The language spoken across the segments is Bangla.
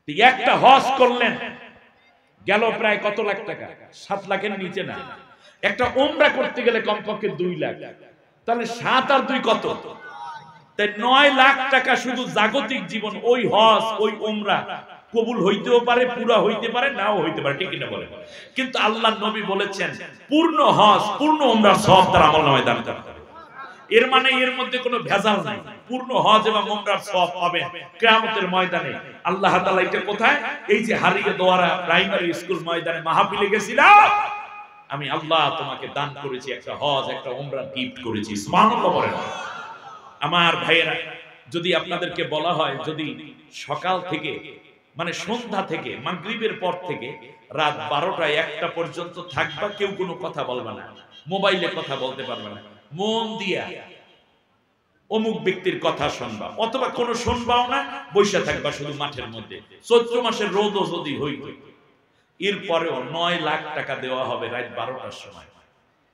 একটা হজ করলেন গেল প্রায় কত লাখ টাকা, 7 লাখের নিচে না। একটা উমরা করতে গেলে কমপক্ষে 2 লাখ, তাহলে 7 আর 2 কত? তাই 9 লাখ টাকা শুধু জাগতিক জীবন। ওই হজ ওই উমরা কবুল হইতেও পারে, পুরা হইতে পারে, নাও হইতে পারে, ঠিক কিনা বলে? কিন্তু আল্লাহর নবী বলেছেন পূর্ণ হজ পূর্ণ উমরার সওয়াব তার আমলনামায় দান করতে হবে। এর মানে এর মধ্যে কোনো ভেজাল নাই। পূর্ণ হজ এবং উমরার সওয়াব পাবেন কিয়ামতের ময়দানে। আল্লাহ তাআলা এটা কোথায়? এই যে হারিয়ে দোয়ারা প্রাইমারি স্কুল ময়দানে মাহফিলে গেছিলাম, আমি আল্লাহ তোমাকে দান করেছি একটা হজ একটা উমরা গিফট করেছি। সুবহানাল্লাহ বলেন। আমার ভাইয়েরা, যদি আপনাদেরকে বলা হয় যদি সকাল থেকে মানে সন্ধ্যা থেকে মাগরিবের পর থেকে রাত 12টা 1টা পর্যন্ত থাকবা, কেউ কোনো কথা বলবে না, মোবাইলে কথা বলতে পারবে না, মন দিয়া অমুক ব্যক্তির কথা শুনবা, অথবা কোনো শুনবাও না, বসে থাকবা শুধু মাঠের মধ্যে। চৈত্র মাসের রোদও যদি হইত, এরপরেও 9 লাখ টাকা দেওয়া হবে রাত 12টার সময়।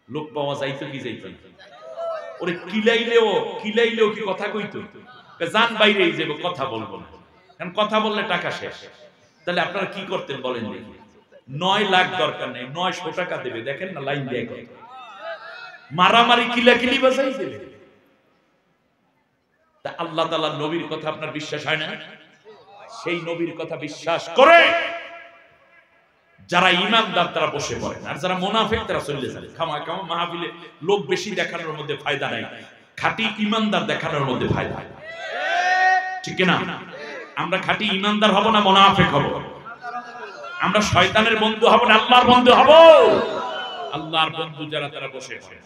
লোক পাওয়া যাইতো কি যাইতো না? ওরে কিলাইলেও কি কথা কইতো? জান বাইরেই যাবো, কথা বলবো না, কারণ কথা বললে টাকা শেষ। তাহলে আপনারা কি করতেন বলেন দেখি? 9 লাখ দরকার নেই, 900 টাকা দেবে। দেখেন না লাইন দিয়ে কত মারামারি, কিলাকিলি বাজাই দেবে। তা আল্লাহ তাআলার নবীর কথা আপনার বিশ্বাস হয় না? সেই নবীর কথা বিশ্বাস করে যারা ঈমানদার তারা বসে পড়েন, আর যারা মুনাফিক তারা চলে যায়। খামা মাহফিলে লোক বেশি দেখানোর মধ্যে ফায়দা নাই, খাঁটি ঈমানদার দেখানোর মধ্যে ফায়দা। ঠিক না? আমরা খাঁটি ঈমানদার হব না মুনাফিক হব? আমরা শয়তানের বন্ধু হব না আল্লাহর বন্ধু হব? আল্লাহর বন্ধু যারা তারা বসে পড়ে।